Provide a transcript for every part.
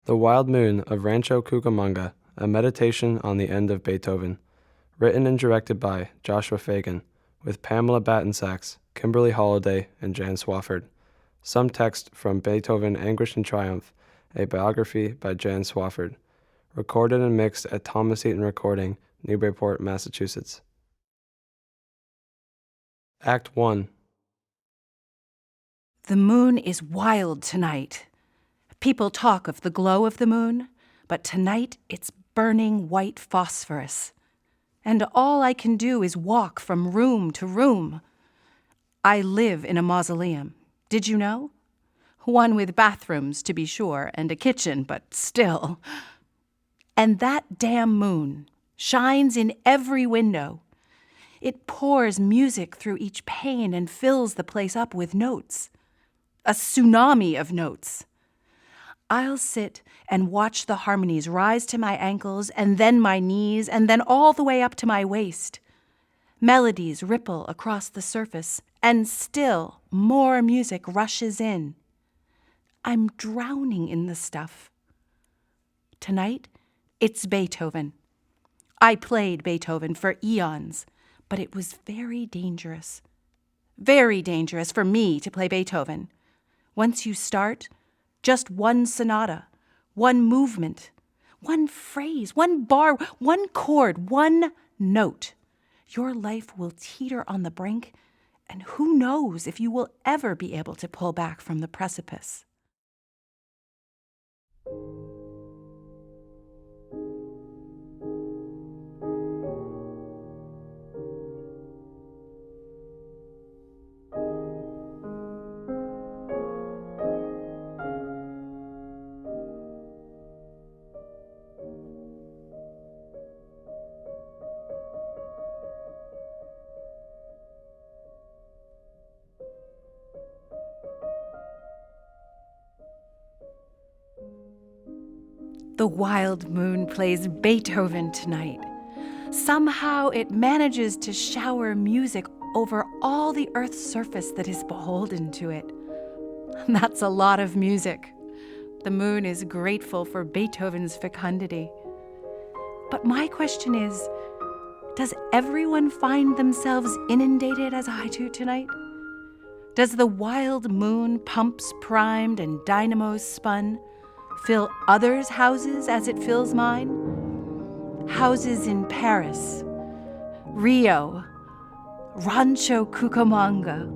The Wild Moon of Rancho Cucamonga, a meditation on the end of Beethoven, written and directed by Joshua Faigen, with Pamela Battin-Sacks, Kimberly Holliday, and Jan Swafford. Some text from Beethoven, Anguish and Triumph, a biography by Jan Swafford. Recorded and mixed at Thomas Eaton Recording, Newburyport, Massachusetts. Act 1. The moon is wild tonight. People talk of the glow of the moon, but tonight it's burning white phosphorus. And all I can do is walk from room to room. I live in a mausoleum. Did you know? One with bathrooms, to be sure, and a kitchen, but still. And that damn moon shines in every window. It pours music through each pane and fills the place up with notes. A tsunami of notes. I'll sit and watch the harmonies rise to my ankles and then my knees and then all the way up to my waist. Melodies ripple across the surface and still more music rushes in. I'm drowning in the stuff. Tonight, it's Beethoven. I played Beethoven for eons, but it was very dangerous. Very dangerous for me to play Beethoven. Once you start, just one sonata, one movement, one phrase, one bar, one chord, one note. Your life will teeter on the brink, and who knows if you will ever be able to pull back from the precipice. The wild moon plays Beethoven tonight. Somehow it manages to shower music over all the earth's surface that is beholden to it. That's a lot of music. The moon is grateful for Beethoven's fecundity. But my question is, does everyone find themselves inundated as I do tonight? Does the wild moon, pumps primed and dynamos spun, fill others' houses as it fills mine? Houses in Paris, Rio, Rancho Cucamonga.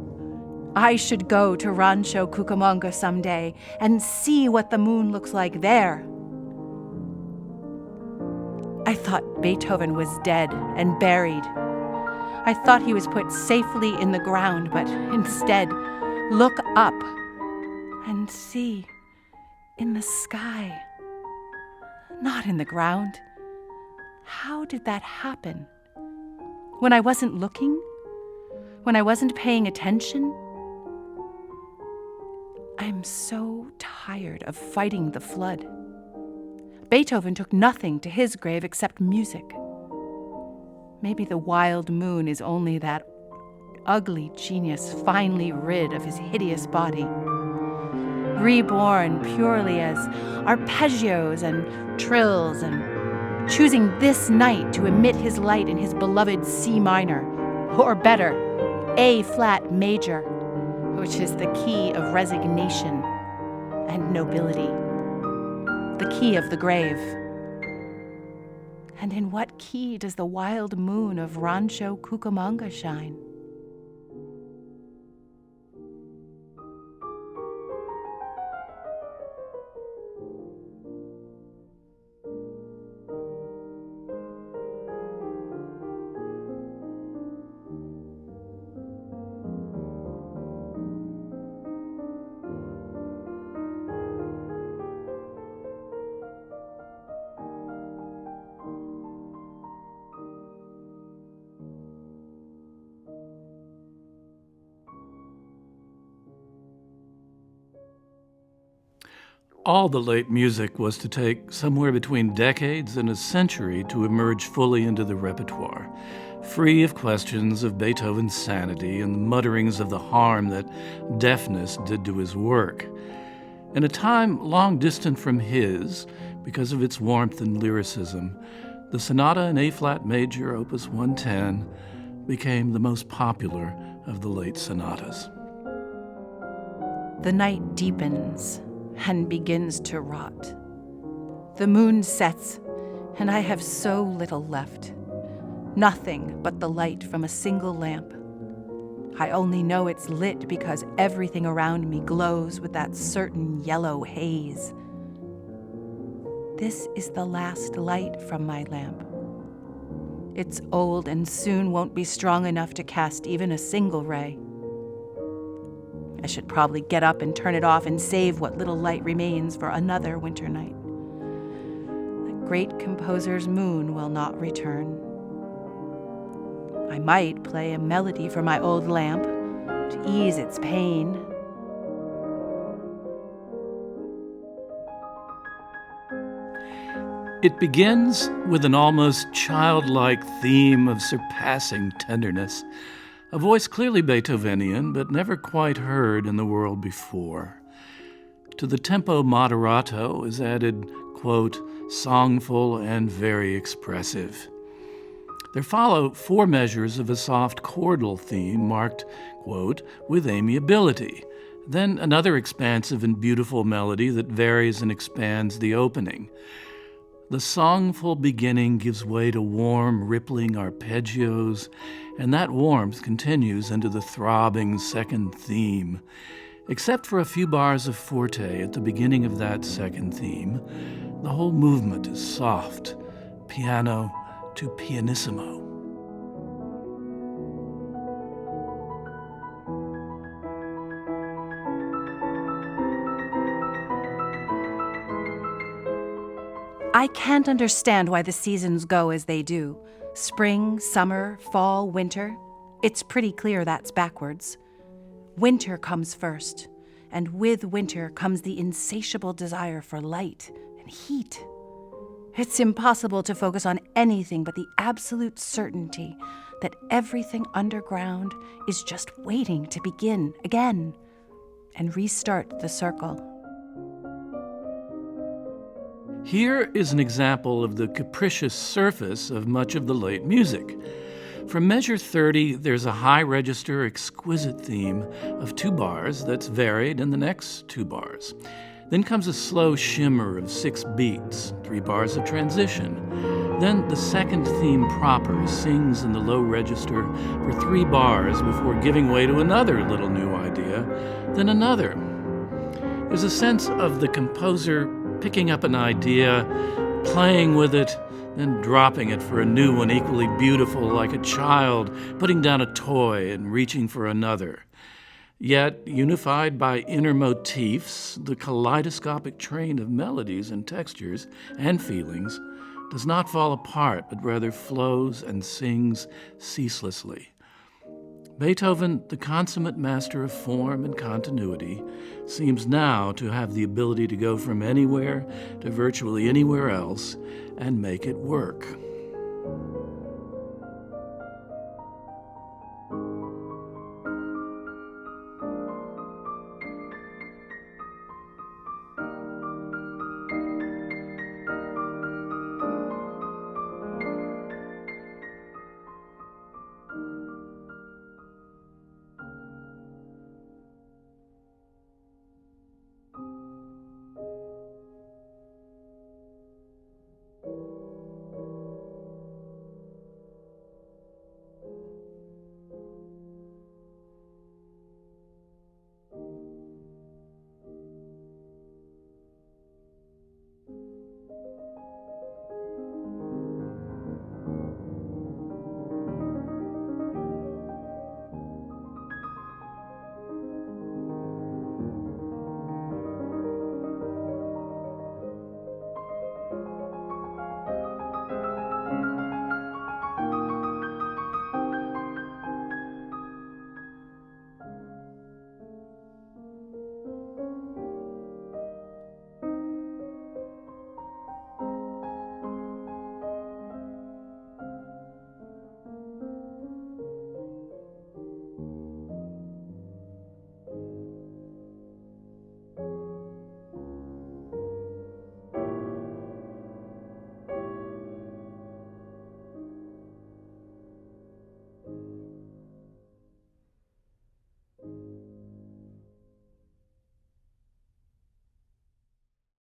I should go to Rancho Cucamonga someday and see what the moon looks like there. I thought Beethoven was dead and buried. I thought he was put safely in the ground, but instead, look up and see. In the sky, not in the ground. How did that happen? When I wasn't looking? When I wasn't paying attention? I'm so tired of fighting the flood. Beethoven took nothing to his grave except music. Maybe the wild moon is only that ugly genius finally rid of his hideous body. Reborn purely as arpeggios and trills, and choosing this night to emit his light in his beloved C minor, or better, A flat major, which is the key of resignation and nobility, the key of the grave. And in what key does the wild moon of Rancho Cucamonga shine? All the late music was to take somewhere between decades and a century to emerge fully into the repertoire, free of questions of Beethoven's sanity and the mutterings of the harm that deafness did to his work. In a time long distant from his, because of its warmth and lyricism, the Sonata in A-flat major, Opus 110, became the most popular of the late sonatas. The night deepens and begins to rot. The moon sets, and I have so little left. Nothing but the light from a single lamp. I only know it's lit because everything around me glows with that certain yellow haze. This is the last light from my lamp. It's old and soon won't be strong enough to cast even a single ray. I should probably get up and turn it off and save what little light remains for another winter night. The great composer's moon will not return. I might play a melody for my old lamp to ease its pain. It begins with an almost childlike theme of surpassing tenderness, a voice clearly Beethovenian, but never quite heard in the world before. To the tempo moderato is added, quote, songful and very expressive. There follow 4 measures of a soft chordal theme marked, quote, with amiability, then another expansive and beautiful melody that varies and expands the opening. The songful beginning gives way to warm, rippling arpeggios, and that warmth continues into the throbbing second theme. Except for a few bars of forte at the beginning of that second theme, the whole movement is soft, piano to pianissimo. I can't understand why the seasons go as they do. Spring, summer, fall, winter. It's pretty clear that's backwards. Winter comes first, and with winter comes the insatiable desire for light and heat. It's impossible to focus on anything but the absolute certainty that everything underground is just waiting to begin again and restart the circle. Here is an example of the capricious surface of much of the late music. From measure 30, there's a high register, exquisite theme of 2 bars that's varied in the next 2 bars. Then comes a slow shimmer of 6 beats, 3 bars of transition. Then the second theme proper sings in the low register for 3 bars before giving way to another little new idea, then another. There's a sense of the composer picking up an idea, playing with it, then dropping it for a new one equally beautiful, like a child putting down a toy and reaching for another. Yet, unified by inner motifs, the kaleidoscopic train of melodies and textures and feelings does not fall apart, but rather flows and sings ceaselessly. Beethoven, the consummate master of form and continuity, seems now to have the ability to go from anywhere to virtually anywhere else and make it work.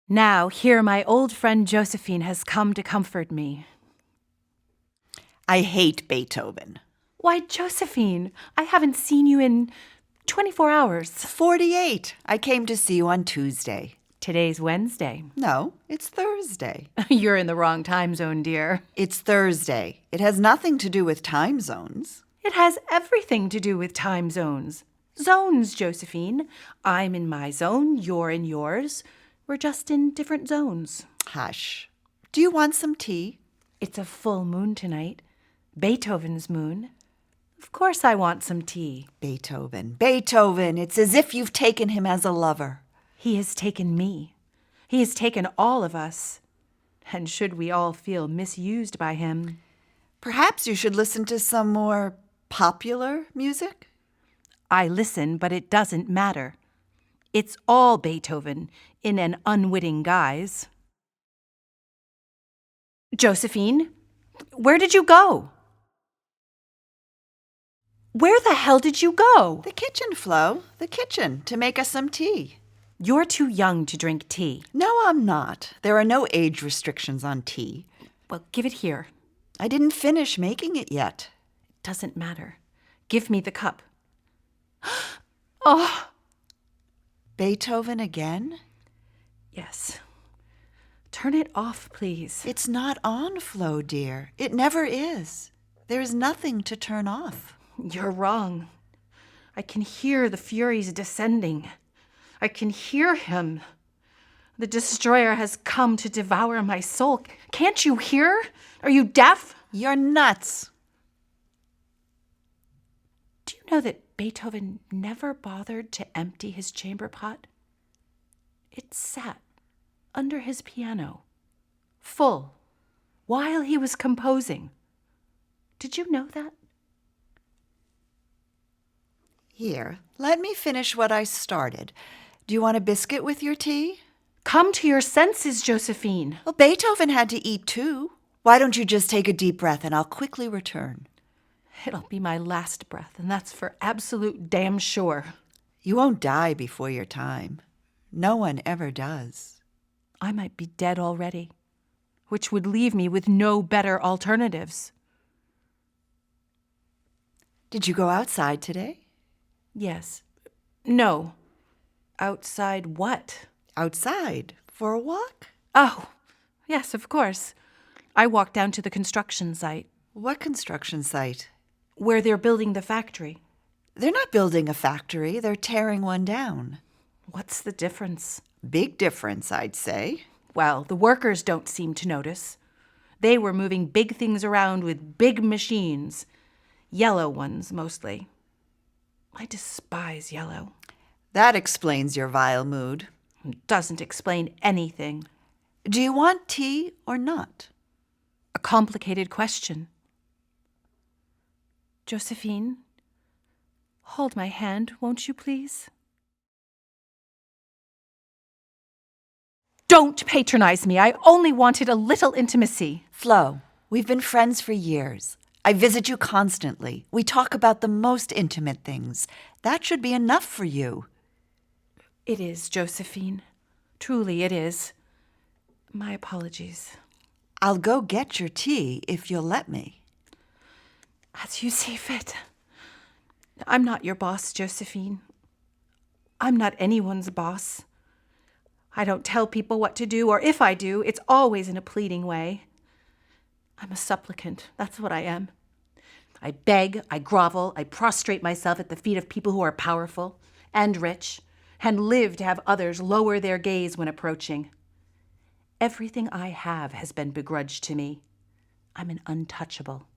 Now, here my old friend Josephine has come to comfort me. I hate Beethoven. Why, Josephine, I haven't seen you in 24 hours. 48. I came to see you on Tuesday. Today's Wednesday. No, it's Thursday. You're in the wrong time zone, dear. It's Thursday. It has nothing to do with time zones. It has everything to do with time zones. Zones, Josephine. I'm in my zone, you're in yours. We're just in different zones. Hush. Do you want some tea? It's a full moon tonight. Beethoven's moon. Of course I want some tea. Beethoven. It's as if you've taken him as a lover. He has taken me. He has taken all of us. And should we all feel misused by him? Perhaps you should listen to some more popular music? I listen, but it doesn't matter. It's all Beethoven in an unwitting guise. Josephine, where did you go? Where the hell did you go? The kitchen, Flo. The kitchen, to make us some tea. You're too young to drink tea. No, I'm not. There are no age restrictions on tea. Well, give it here. I didn't finish making it yet. Doesn't matter. Give me the cup. Oh! Beethoven again? Yes. Turn it off, please. It's not on, Flo, dear. It never is. There is nothing to turn off. You're wrong. I can hear the Furies descending. I can hear him. The destroyer has come to devour my soul. Can't you hear? Are you deaf? You're nuts. Do you know that Beethoven never bothered to empty his chamber pot? It sat under his piano, full, while he was composing. Did you know that? Here, let me finish what I started. Do you want a biscuit with your tea? Come to your senses, Josephine. Well, Beethoven had to eat too. Why don't you just take a deep breath and I'll quickly return? It'll be my last breath, and that's for absolute damn sure. You won't die before your time. No one ever does. I might be dead already, which would leave me with no better alternatives. Did you go outside today? Yes. No. Outside what? Outside. For a walk? Oh, yes, of course. I walked down to the construction site. What construction site? Where they're building the factory. They're not building a factory. They're tearing one down. What's the difference? Big difference, I'd say. Well, the workers don't seem to notice. They were moving big things around with big machines. Yellow ones, mostly. I despise yellow. That explains your vile mood. It doesn't explain anything. Do you want tea or not? A complicated question. Josephine, hold my hand, won't you please? Don't patronize me. I only wanted a little intimacy. Flo, we've been friends for years. I visit you constantly. We talk about the most intimate things. That should be enough for you. It is, Josephine. Truly it is. My apologies. I'll go get your tea if you'll let me. As you see fit. I'm not your boss, Josephine. I'm not anyone's boss. I don't tell people what to do, or if I do, it's always in a pleading way. I'm a supplicant. That's what I am. I beg, I grovel, I prostrate myself at the feet of people who are powerful and rich and live to have others lower their gaze when approaching. Everything I have has been begrudged to me. I'm an untouchable.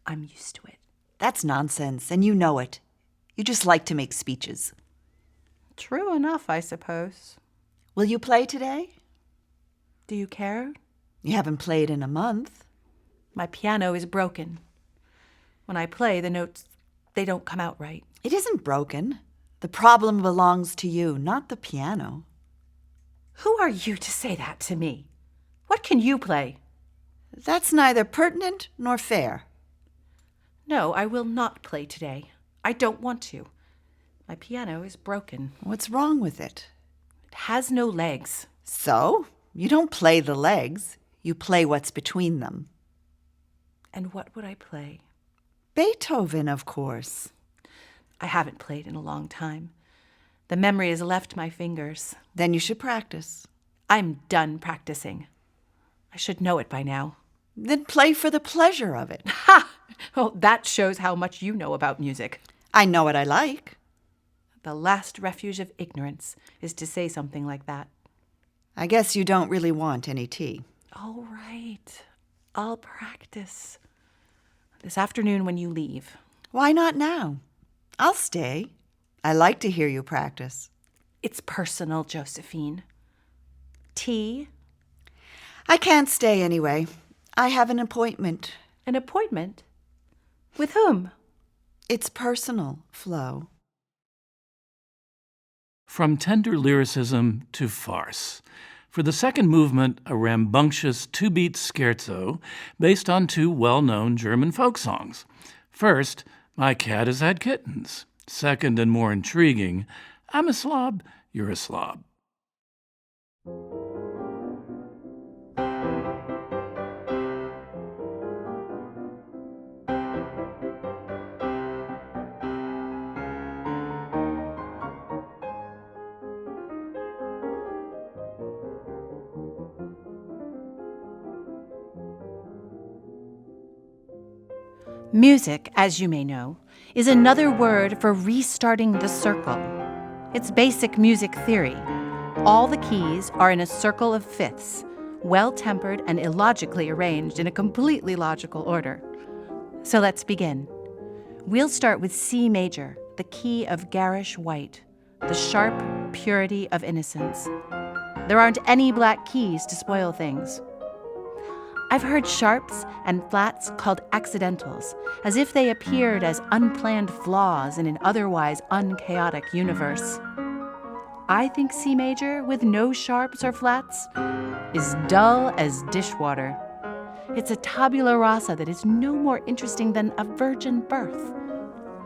I'm used to it. That's nonsense, and you know it. You just like to make speeches. True enough, I suppose. Will you play today? Do you care? You haven't played in a month. My piano is broken. When I play, the notes, they don't come out right. It isn't broken. The problem belongs to you, not the piano. Who are you to say that to me? What can you play? That's neither pertinent nor fair. No, I will not play today. I don't want to. My piano is broken. What's wrong with it? It has no legs. So? You don't play the legs. You play what's between them. And what would I play? Beethoven, of course. I haven't played in a long time. The memory has left my fingers. Then you should practice. I'm done practicing. I should know it by now. Then play for the pleasure of it. Ha! Well, that shows how much you know about music. I know what I like. The last refuge of ignorance is to say something like that. I guess you don't really want any tea. All right. I'll practice. This afternoon when you leave. Why not now? I'll stay. I like to hear you practice. It's personal, Josephine. Tea? I can't stay anyway. I have an appointment. An appointment? With whom? It's personal, Flo. From tender lyricism to farce. For the second movement, a rambunctious two-beat scherzo based on two well-known German folk songs. First, My Cat Has Had Kittens. Second and more intriguing, I'm a slob, you're a slob. Music, as you may know, is another word for restarting the circle. It's basic music theory. All the keys are in a circle of fifths, well-tempered and illogically arranged in a completely logical order. So let's begin. We'll start with C major, the key of garish white, the sharp purity of innocence. There aren't any black keys to spoil things. I've heard sharps and flats called accidentals, as if they appeared as unplanned flaws in an otherwise unchaotic universe. I think C major, with no sharps or flats, is dull as dishwater. It's a tabula rasa that is no more interesting than a virgin birth.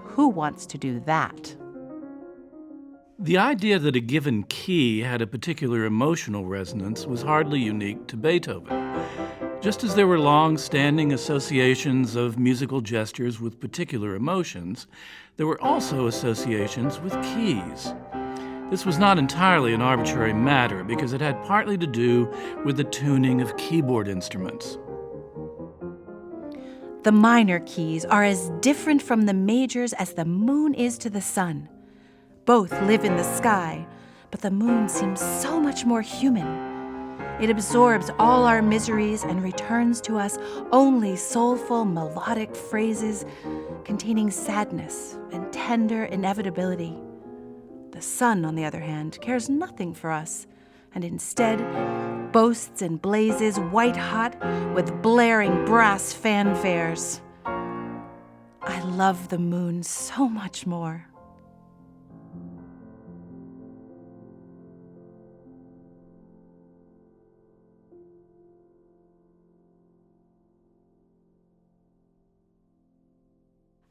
Who wants to do that? The idea that a given key had a particular emotional resonance was hardly unique to Beethoven. Just as there were long-standing associations of musical gestures with particular emotions, there were also associations with keys. This was not entirely an arbitrary matter because it had partly to do with the tuning of keyboard instruments. The minor keys are as different from the majors as the moon is to the sun. Both live in the sky, but the moon seems so much more human. It absorbs all our miseries and returns to us only soulful, melodic phrases containing sadness and tender inevitability. The sun, on the other hand, cares nothing for us, and instead boasts and blazes white-hot with blaring brass fanfares. I love the moon so much more.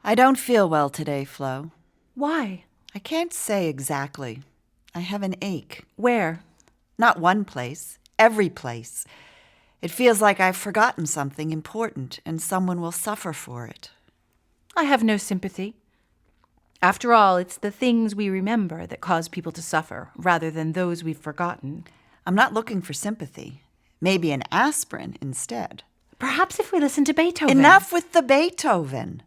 I don't feel well today, Flo. Why? I can't say exactly. I have an ache. Where? Not one place, every place. It feels like I've forgotten something important and someone will suffer for it. I have no sympathy. After all, it's the things we remember that cause people to suffer, rather than those we've forgotten. I'm not looking for sympathy. Maybe an aspirin instead. Perhaps if we listen to Beethoven. Enough with the Beethoven.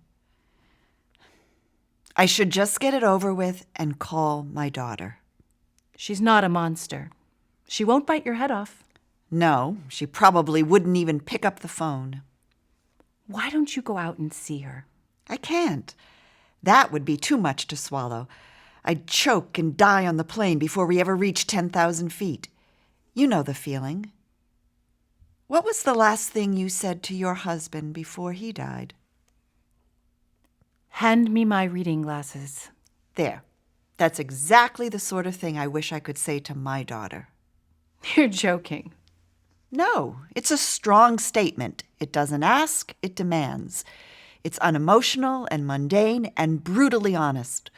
I should just get it over with and call my daughter. She's not a monster. She won't bite your head off. No, she probably wouldn't even pick up the phone. Why don't you go out and see her? I can't. That would be too much to swallow. I'd choke and die on the plane before we ever reach 10,000 feet. You know the feeling. What was the last thing you said to your husband before he died? Hand me my reading glasses. There. That's exactly the sort of thing I wish I could say to my daughter. You're joking. No, it's a strong statement. It doesn't ask, it demands. It's unemotional and mundane and brutally honest.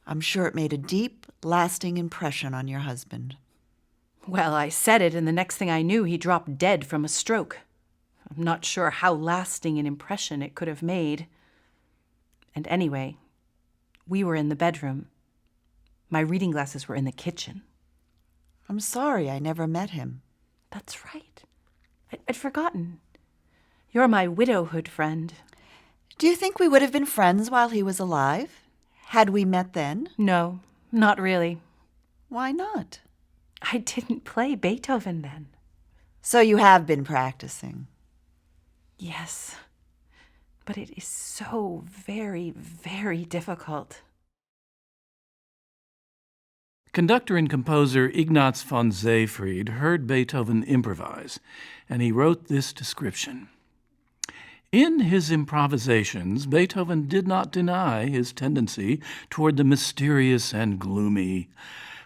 I'm sure it made a deep, lasting impression on your husband. Well, I said it, and the next thing I knew, he dropped dead from a stroke. I'm not sure how lasting an impression it could have made. And anyway, we were in the bedroom. My reading glasses were in the kitchen. I'm sorry I never met him. That's right. I'd forgotten. You're my widowhood friend. Do you think we would have been friends while he was alive? Had we met then? No, not really. Why not? I didn't play Beethoven then. So you have been practicing. Yes, but it is so very, very difficult. Conductor and composer Ignaz von Seefried heard Beethoven improvise, and he wrote this description. In his improvisations, Beethoven did not deny his tendency toward the mysterious and gloomy.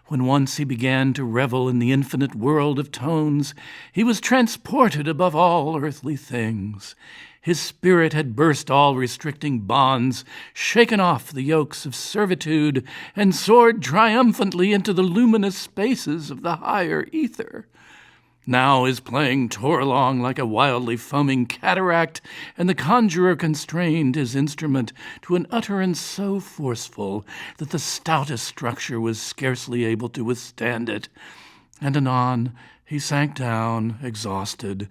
When once he began to revel in the infinite world of tones, he was transported above all earthly things. His spirit had burst all restricting bonds, shaken off the yokes of servitude, and soared triumphantly into the luminous spaces of the higher ether. Now his playing tore along like a wildly foaming cataract, and the conjurer constrained his instrument to an utterance so forceful that the stoutest structure was scarcely able to withstand it. And anon he sank down, exhausted,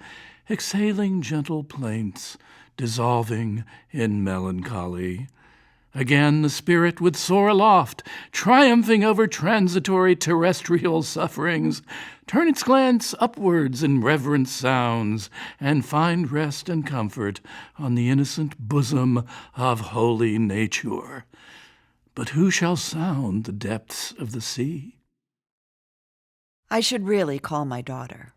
exhaling gentle plaints, dissolving in melancholy. Again the spirit would soar aloft, triumphing over transitory terrestrial sufferings, turn its glance upwards in reverent sounds, and find rest and comfort on the innocent bosom of holy nature. But who shall sound the depths of the sea? I should really call my daughter.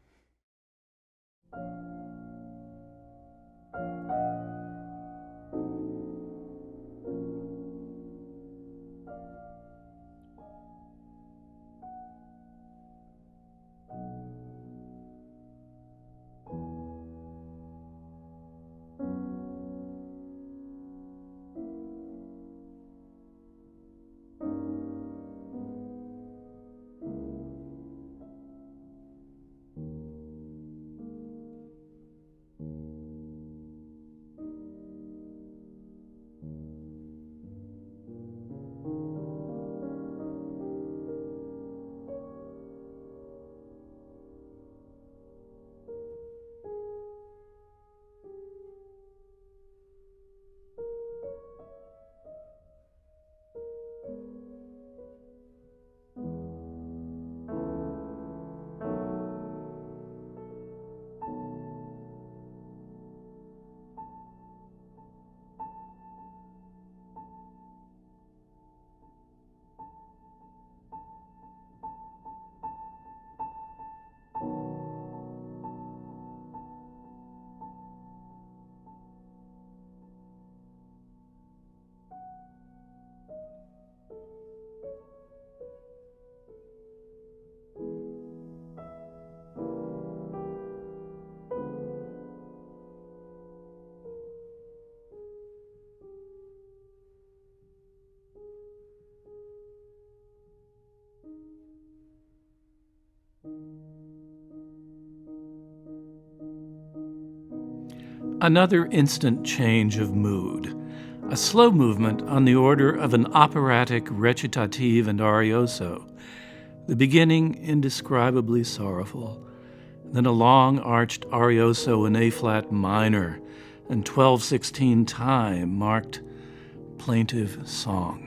Another instant change of mood, a slow movement on the order of an operatic recitative and arioso, the beginning indescribably sorrowful, then a long arched arioso in A-flat minor, and 12/16 time marked plaintive song.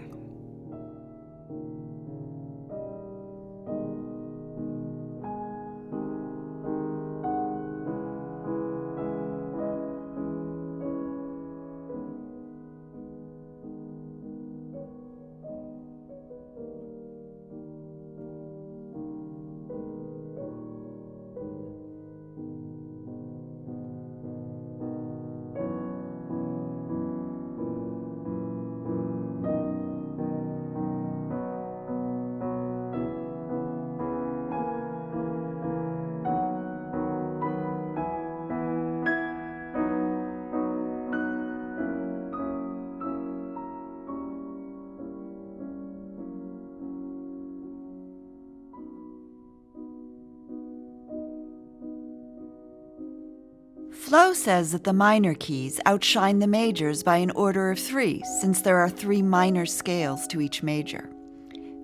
Flo says that the minor keys outshine the majors by an order of 3, since there are 3 minor scales to each major.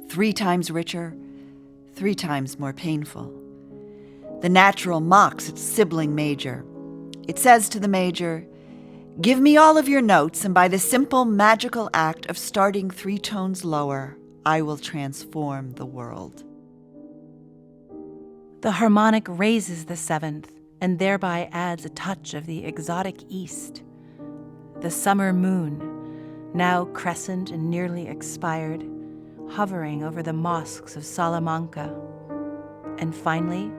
3 times richer, 3 times more painful. The natural mocks its sibling major. It says to the major, "Give me all of your notes, and by the simple magical act of starting 3 tones lower, I will transform the world." The harmonic raises the 7th and thereby adds a touch of the exotic East. The summer moon, now crescent and nearly expired, hovering over the mosques of Salamanca. And finally,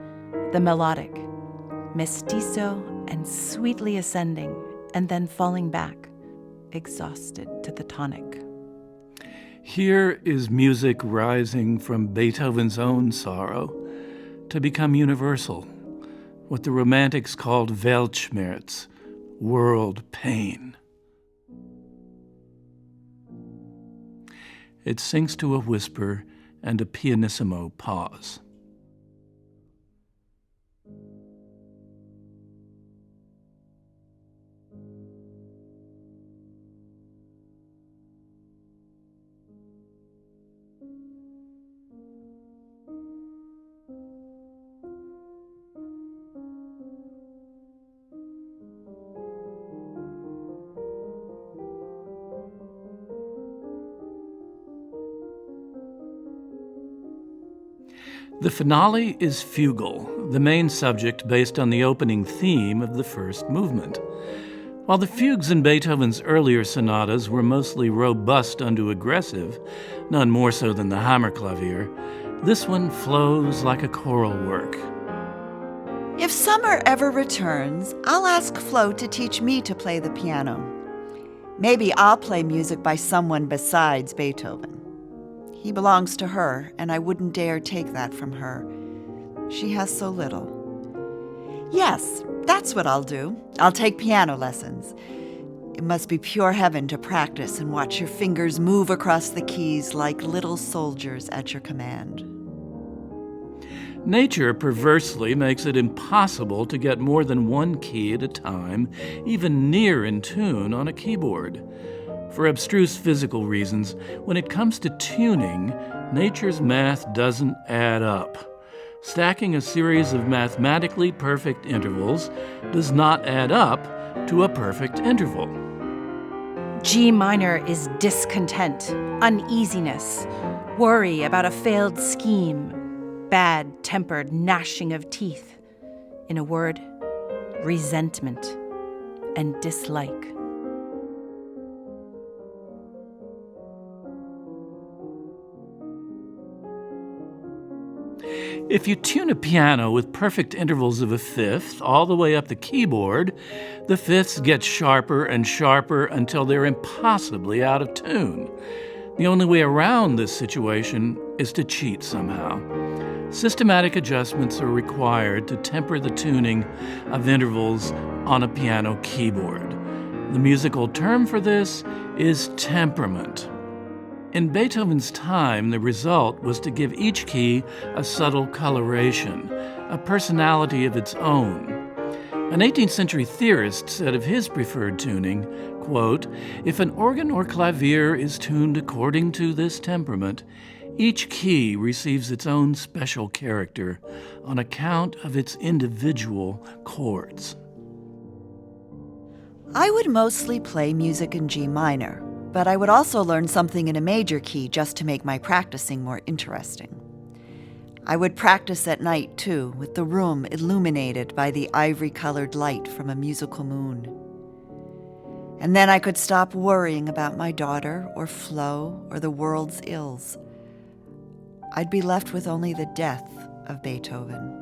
the melodic, mestizo and sweetly ascending, and then falling back, exhausted to the tonic. Here is music rising from Beethoven's own sorrow to become universal, what the Romantics called Weltschmerz, world pain. It sinks to a whisper and a pianissimo pause. The finale is fugal, the main subject based on the opening theme of the first movement. While the fugues in Beethoven's earlier sonatas were mostly robust unto aggressive, none more so than the Hammerklavier, this one flows like a choral work. If summer ever returns, I'll ask Flo to teach me to play the piano. Maybe I'll play music by someone besides Beethoven. He belongs to her, and I wouldn't dare take that from her. She has so little. Yes, that's what I'll do. I'll take piano lessons. It must be pure heaven to practice and watch your fingers move across the keys like little soldiers at your command. Nature perversely makes it impossible to get more than one key at a time, even near in tune on a keyboard. For abstruse physical reasons, when it comes to tuning, nature's math doesn't add up. Stacking a series of mathematically perfect intervals does not add up to a perfect interval. G minor is discontent, uneasiness, worry about a failed scheme, bad-tempered gnashing of teeth. In a word, resentment and dislike. If you tune a piano with perfect intervals of a fifth all the way up the keyboard, the fifths get sharper and sharper until they're impossibly out of tune. The only way around this situation is to cheat somehow. Systematic adjustments are required to temper the tuning of intervals on a piano keyboard. The musical term for this is temperament. In Beethoven's time, the result was to give each key a subtle coloration, a personality of its own. An 18th century theorist said of his preferred tuning, quote, "If an organ or clavier is tuned according to this temperament, each key receives its own special character on account of its individual chords." I would mostly play music in G minor, but I would also learn something in a major key just to make my practicing more interesting. I would practice at night, too, with the room illuminated by the ivory-colored light from a musical moon. And then I could stop worrying about my daughter or Flo or the world's ills. I'd be left with only the death of Beethoven.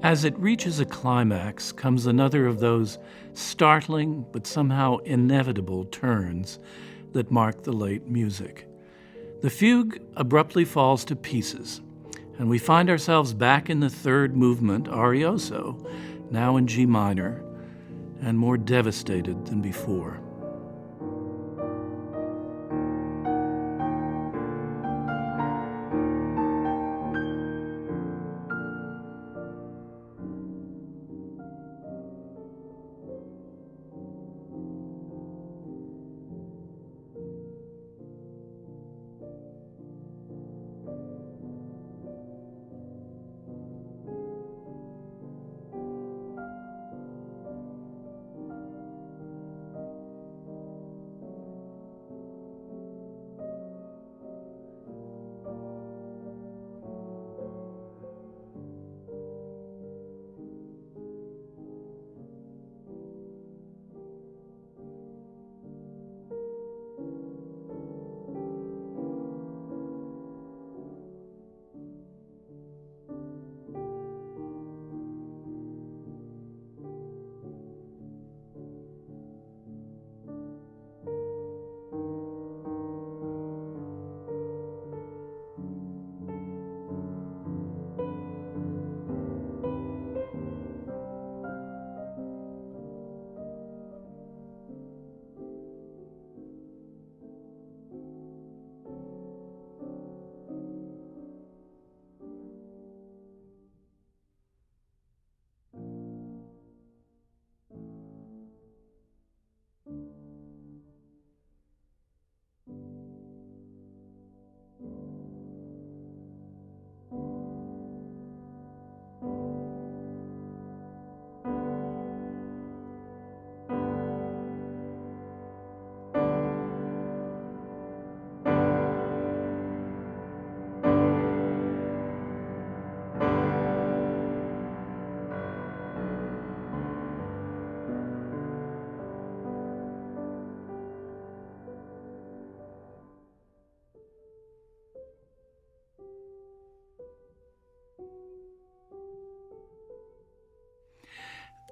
As it reaches a climax comes another of those startling but somehow inevitable turns that mark the late music. The fugue abruptly falls to pieces, and we find ourselves back in the third movement, Arioso, now in G minor, and more devastated than before.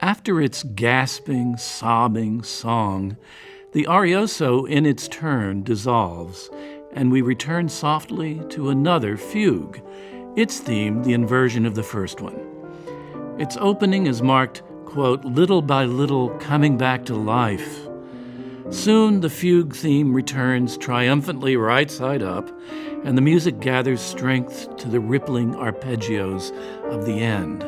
After its gasping, sobbing song, the arioso in its turn dissolves, and we return softly to another fugue, its theme the inversion of the first one. Its opening is marked, quote, little by little coming back to life. Soon the fugue theme returns triumphantly right side up, and the music gathers strength to the rippling arpeggios of the end.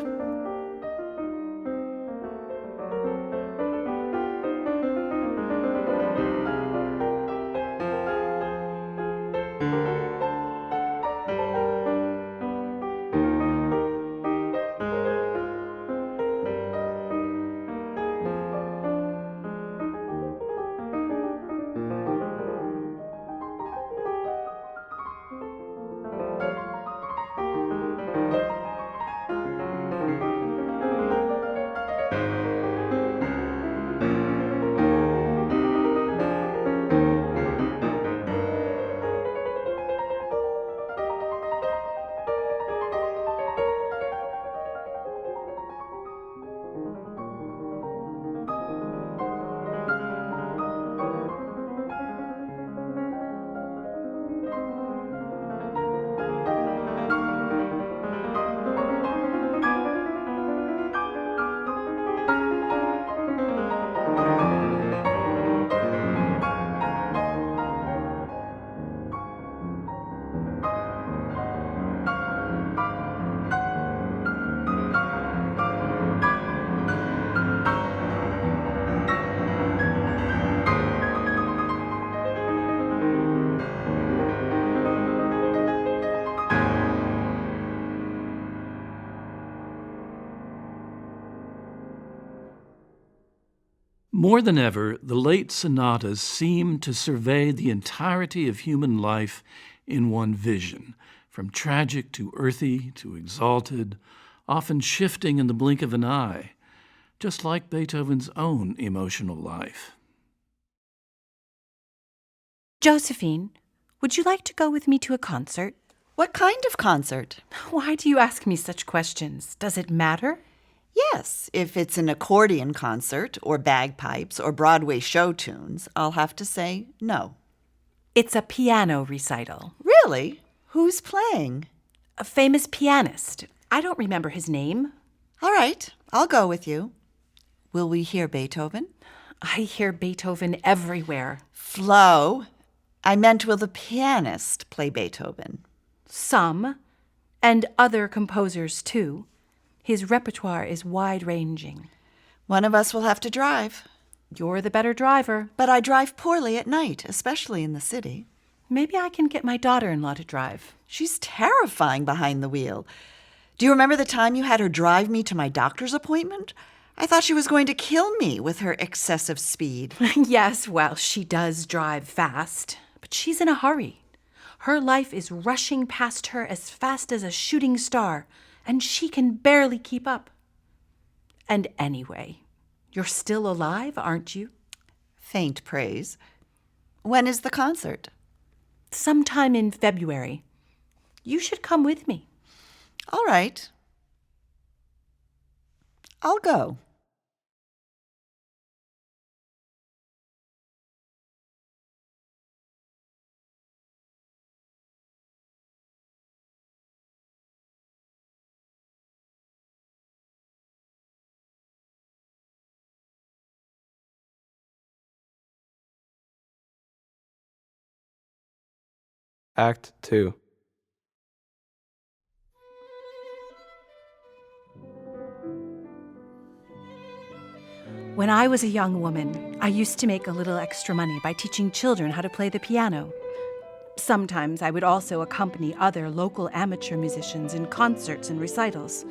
More than ever, the late sonatas seem to survey the entirety of human life in one vision, from tragic to earthy to exalted, often shifting in the blink of an eye, just like Beethoven's own emotional life. Josephine, would you like to go with me to a concert? What kind of concert? Why do you ask me such questions? Does it matter? Yes, if it's an accordion concert or bagpipes or Broadway show tunes, I'll have to say no. It's a piano recital. Really? Who's playing? A famous pianist. I don't remember his name. All right, I'll go with you. Will we hear Beethoven? I hear Beethoven everywhere. Flo, I meant will the pianist play Beethoven? Some, and other composers too. His repertoire is wide-ranging. One of us will have to drive. You're the better driver. But I drive poorly at night, especially in the city. Maybe I can get my daughter-in-law to drive. She's terrifying behind the wheel. Do you remember the time you had her drive me to my doctor's appointment? I thought she was going to kill me with her excessive speed. Yes, well, she does drive fast, but she's in a hurry. Her life is rushing past her as fast as a shooting star, and she can barely keep up. And anyway, you're still alive, aren't you? Faint praise. When is the concert? Sometime in February. You should come with me. All right. I'll go. Act 2. When I was a young woman, I used to make a little extra money by teaching children how to play the piano. Sometimes I would also accompany other local amateur musicians in concerts and recitals.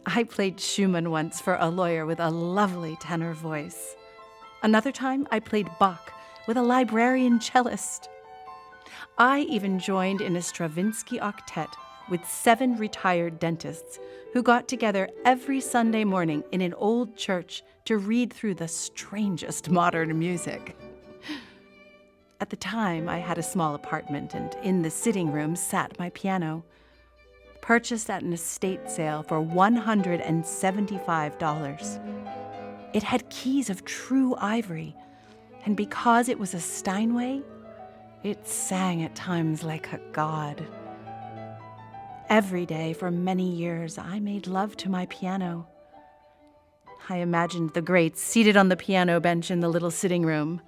I played Schumann once for a lawyer with a lovely tenor voice. Another time, I played Bach with a librarian cellist. I even joined in a Stravinsky octet with 7 retired dentists who got together every Sunday morning in an old church to read through the strangest modern music. At the time, I had a small apartment, and in the sitting room sat my piano, purchased at an estate sale for $175. It had keys of true ivory, and because it was a Steinway, it sang at times like a god. Every day for many years, I made love to my piano. I imagined the greats seated on the piano bench in the little sitting room,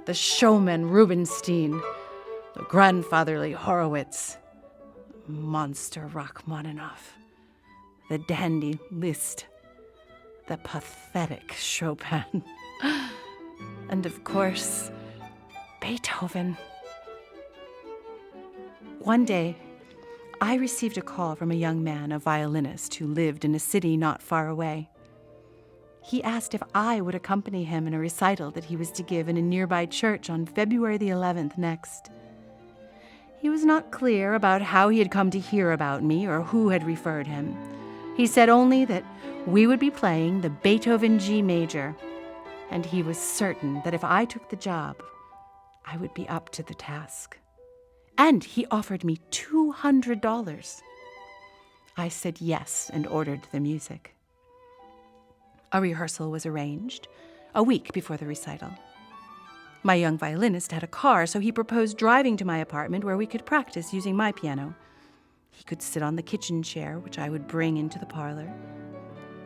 the showman Rubinstein, the grandfatherly Horowitz, monster Rachmaninoff, the dandy Liszt, the pathetic Chopin, and of course, Beethoven. One day, I received a call from a young man, a violinist, who lived in a city not far away. He asked if I would accompany him in a recital that he was to give in a nearby church on February the 11th next. He was not clear about how he had come to hear about me or who had referred him. He said only that we would be playing the Beethoven G major, and he was certain that if I took the job, I would be up to the task. And he offered me $200. I said yes and ordered the music. A rehearsal was arranged a week before the recital. My young violinist had a car, so he proposed driving to my apartment where we could practice using my piano. He could sit on the kitchen chair, which I would bring into the parlor.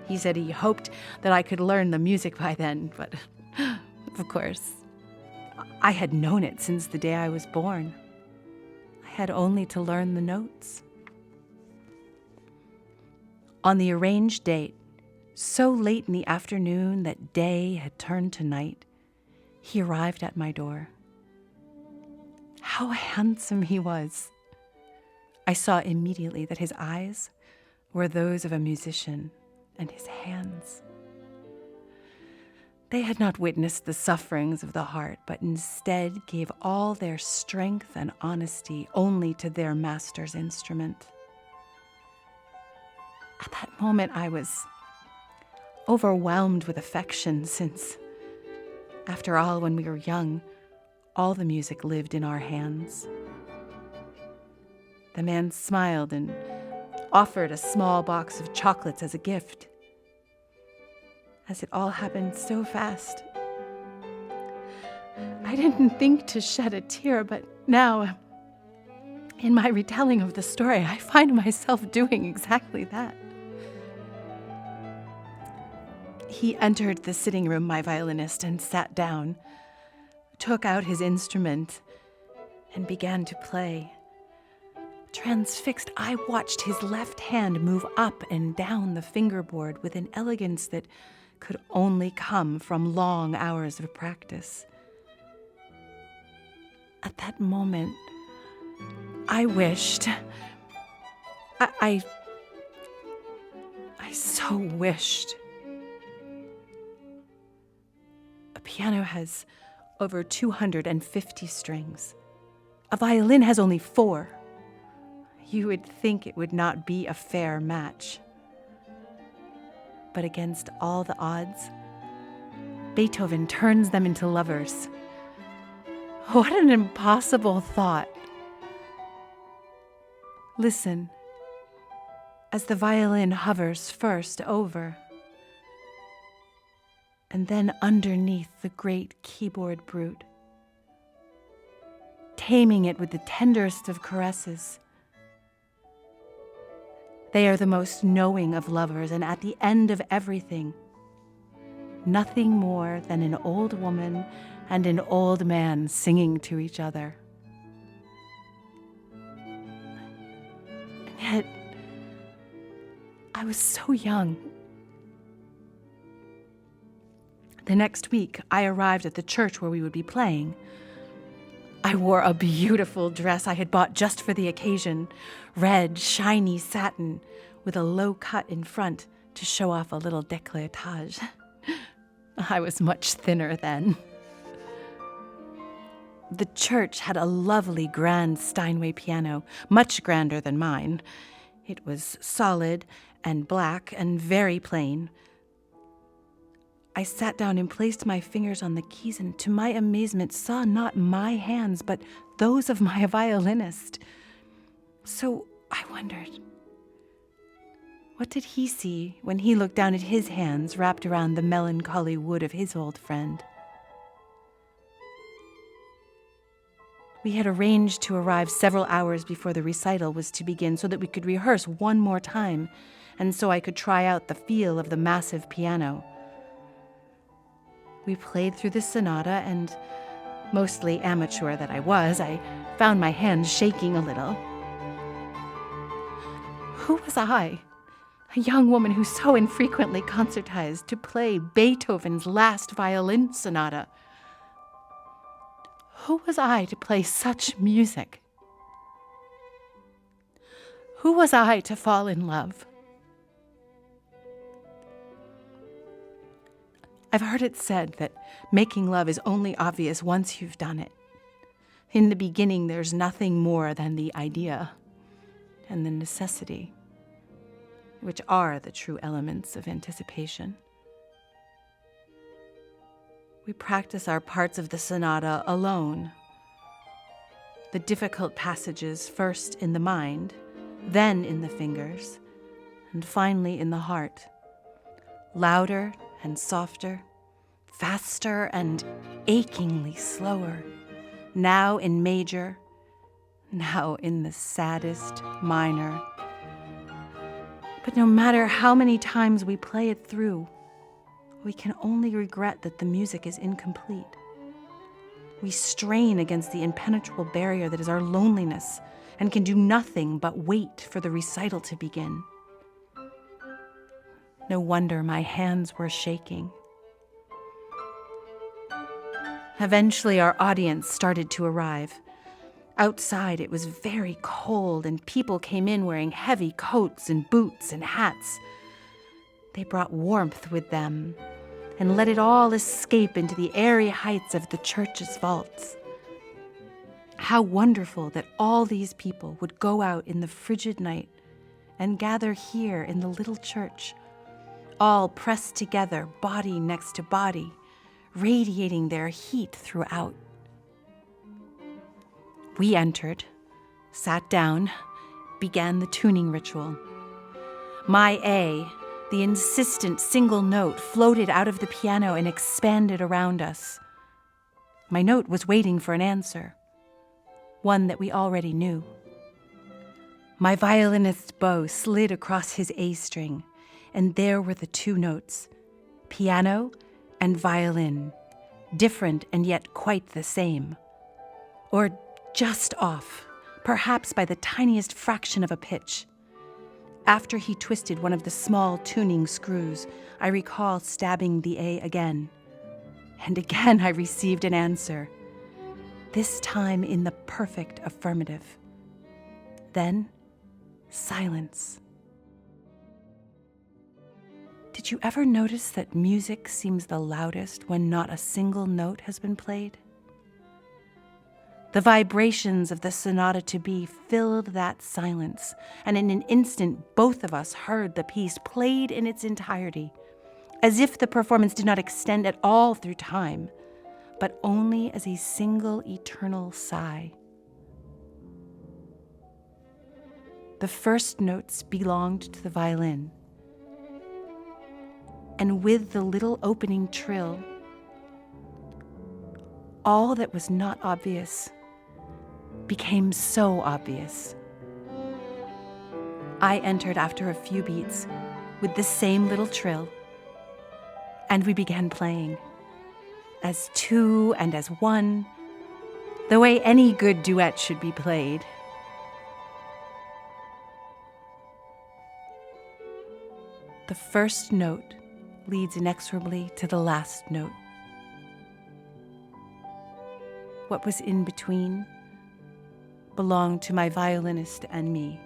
He said he hoped that I could learn the music by then, but of course, I had known it since the day I was born. I had only to learn the notes. On the arranged date, so late in the afternoon that day had turned to night, he arrived at my door. How handsome he was! I saw immediately that his eyes were those of a musician, and his hands. They had not witnessed the sufferings of the heart, but instead gave all their strength and honesty only to their master's instrument. At that moment, I was overwhelmed with affection, since, after all, when we were young, all the music lived in our hands. The man smiled and offered a small box of chocolates as a gift. As it all happened so fast, I didn't think to shed a tear, but now, in my retelling of the story, I find myself doing exactly that. He entered the sitting room, my violinist, and sat down, took out his instrument, and began to play. Transfixed, I watched his left hand move up and down the fingerboard with an elegance that could only come from long hours of practice. At that moment, I wished, I so wished. A piano has over 250 strings. A violin has only 4. You would think it would not be a fair match. But against all the odds, Beethoven turns them into lovers. What an impossible thought. Listen, as the violin hovers first over, and then underneath the great keyboard brute, taming it with the tenderest of caresses. They are the most knowing of lovers, and at the end of everything, nothing more than an old woman and an old man singing to each other. And yet, I was so young. The next week, I arrived at the church where we would be playing. I wore a beautiful dress I had bought just for the occasion, red, shiny satin with a low cut in front to show off a little décolletage. I was much thinner then. The church had a lovely grand Steinway piano, much grander than mine. It was solid and black and very plain. I sat down and placed my fingers on the keys, and to my amazement saw not my hands, but those of my violinist. So I wondered, What did he see when he looked down at his hands wrapped around the melancholy wood of his old friend? We had arranged to arrive several hours before the recital was to begin so that we could rehearse one more time, and so I could try out the feel of the massive piano. We played through the sonata, and, mostly amateur that I was, I found my hands shaking a little. Who was I, a young woman who so infrequently concertized, to play Beethoven's last violin sonata? Who was I to play such music? Who was I to fall in love? I've heard it said that making love is only obvious once you've done it. In the beginning, there's nothing more than the idea and the necessity, which are the true elements of anticipation. We practice our parts of the sonata alone. The difficult passages first in the mind, then in the fingers, and finally in the heart. Louder and softer, faster and achingly slower, now in major, now in the saddest minor. But no matter how many times we play it through, we can only regret that the music is incomplete. We strain against the impenetrable barrier that is our loneliness and can do nothing but wait for the recital to begin. No wonder my hands were shaking. Eventually, our audience started to arrive. Outside, it was very cold, and people came in wearing heavy coats and boots and hats. They brought warmth with them and let it all escape into the airy heights of the church's vaults. How wonderful that all these people would go out in the frigid night and gather here in the little church, all pressed together, body next to body, radiating their heat throughout. We entered, sat down, began the tuning ritual. My A, the insistent single note, floated out of the piano and expanded around us. My note was waiting for an answer, one that we already knew. My violinist's bow slid across his A string, and there were the two notes, piano and violin, different and yet quite the same. Or just off, perhaps by the tiniest fraction of a pitch. After he twisted one of the small tuning screws, I recall stabbing the A again. And again I received an answer, this time in the perfect affirmative. Then, silence. Did you ever notice that music seems the loudest when not a single note has been played? The vibrations of the sonata to be filled that silence, and in an instant both of us heard the piece played in its entirety, as if the performance did not extend at all through time, but only as a single eternal sigh. The first notes belonged to the violin, and with the little opening trill, all that was not obvious became so obvious. I entered after a few beats with the same little trill, and we began playing, as two and as one, the way any good duet should be played. The first note leads inexorably to the last note. What was in between belonged to my violinist and me,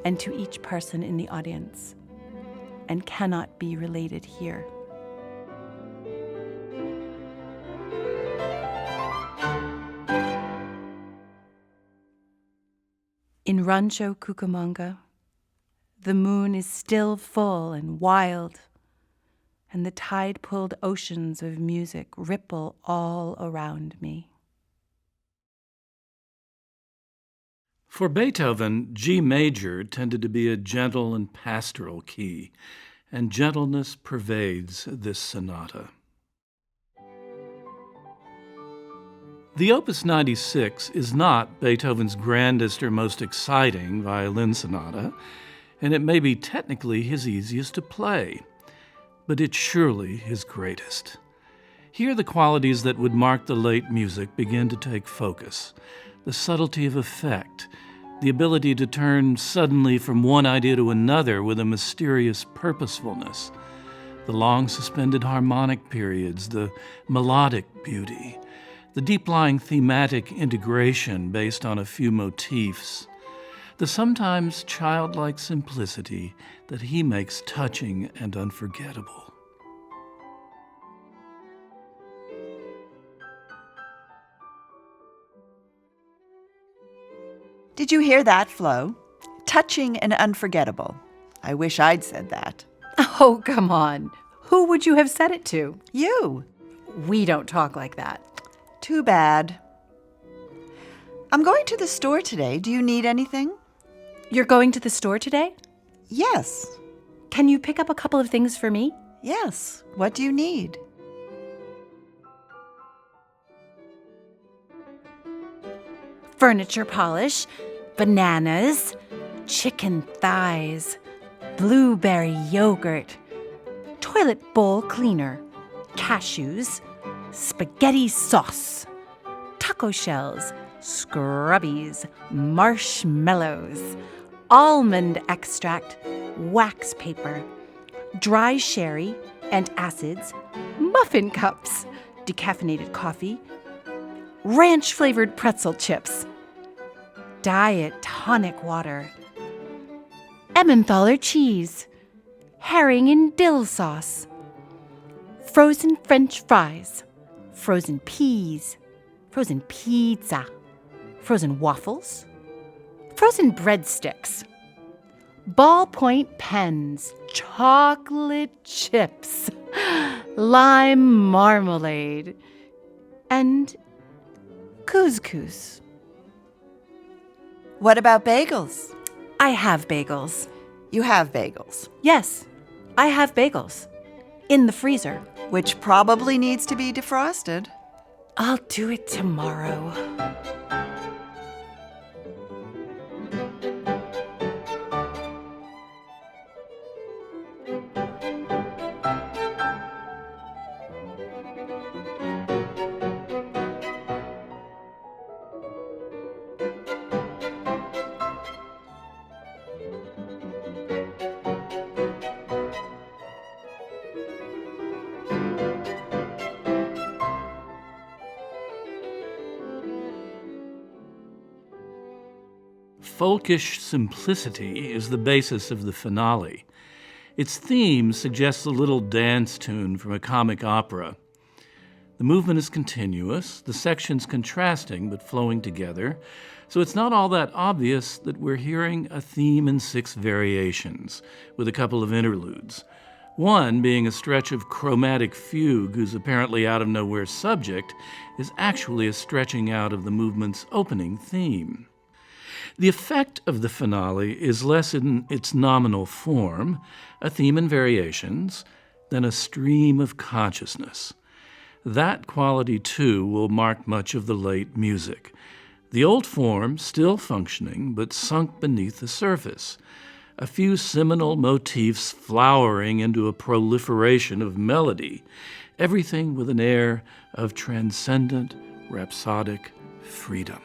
and to each person in the audience, and cannot be related here. In Rancho Cucamonga, the moon is still full and wild, and the tide-pulled oceans of music ripple all around me. For Beethoven, G major tended to be a gentle and pastoral key, and gentleness pervades this sonata. The Opus 96 is not Beethoven's grandest or most exciting violin sonata, and it may be technically his easiest to play, but it's surely his greatest. Here the qualities that would mark the late music begin to take focus. The subtlety of effect, the ability to turn suddenly from one idea to another with a mysterious purposefulness, the long suspended harmonic periods, the melodic beauty, the deep-lying thematic integration based on a few motifs, the sometimes childlike simplicity that he makes touching and unforgettable. Did you hear that, Flo? Touching and unforgettable. I wish I'd said that. Oh, come on. Who would you have said it to? You. We don't talk like that. Too bad. I'm going to the store today. Do you need anything? You're going to the store today? Yes. Can you pick up a couple of things for me? Yes. What do you need? Furniture polish, bananas, chicken thighs, blueberry yogurt, toilet bowl cleaner, cashews, spaghetti sauce, taco shells, scrubbies, marshmallows, almond extract, wax paper, dry sherry and acids, muffin cups, decaffeinated coffee, ranch-flavored pretzel chips, diet tonic water, Emmenthaler cheese, herring and dill sauce, frozen French fries, frozen peas, frozen pizza, frozen waffles, frozen breadsticks, ballpoint pens, chocolate chips, lime marmalade, and couscous. What about bagels? I have bagels. You have bagels, Yes, I have bagels. In the freezer. which probably needs to be defrosted. I'll do it tomorrow. Folkish simplicity is the basis of the finale. Its theme suggests a little dance tune from a comic opera. The movement is continuous, the sections contrasting but flowing together, so it's not all that obvious that we're hearing a theme in 6 variations, with a couple of interludes. One, being a stretch of chromatic fugue whose apparently out-of-nowhere subject is actually a stretching out of the movement's opening theme. The effect of the finale is less in its nominal form, a theme and variations, than a stream of consciousness. That quality, too, will mark much of the late music. The old form still functioning, but sunk beneath the surface. A few seminal motifs flowering into a proliferation of melody, everything with an air of transcendent, rhapsodic freedom.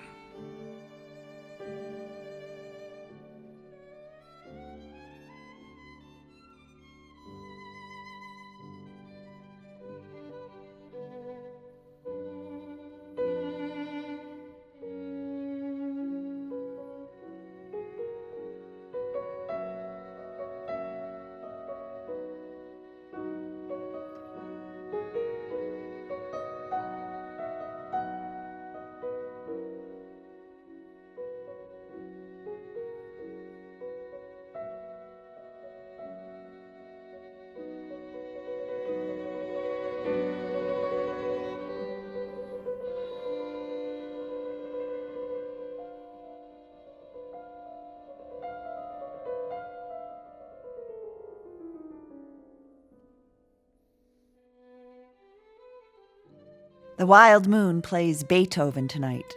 The wild moon plays Beethoven tonight,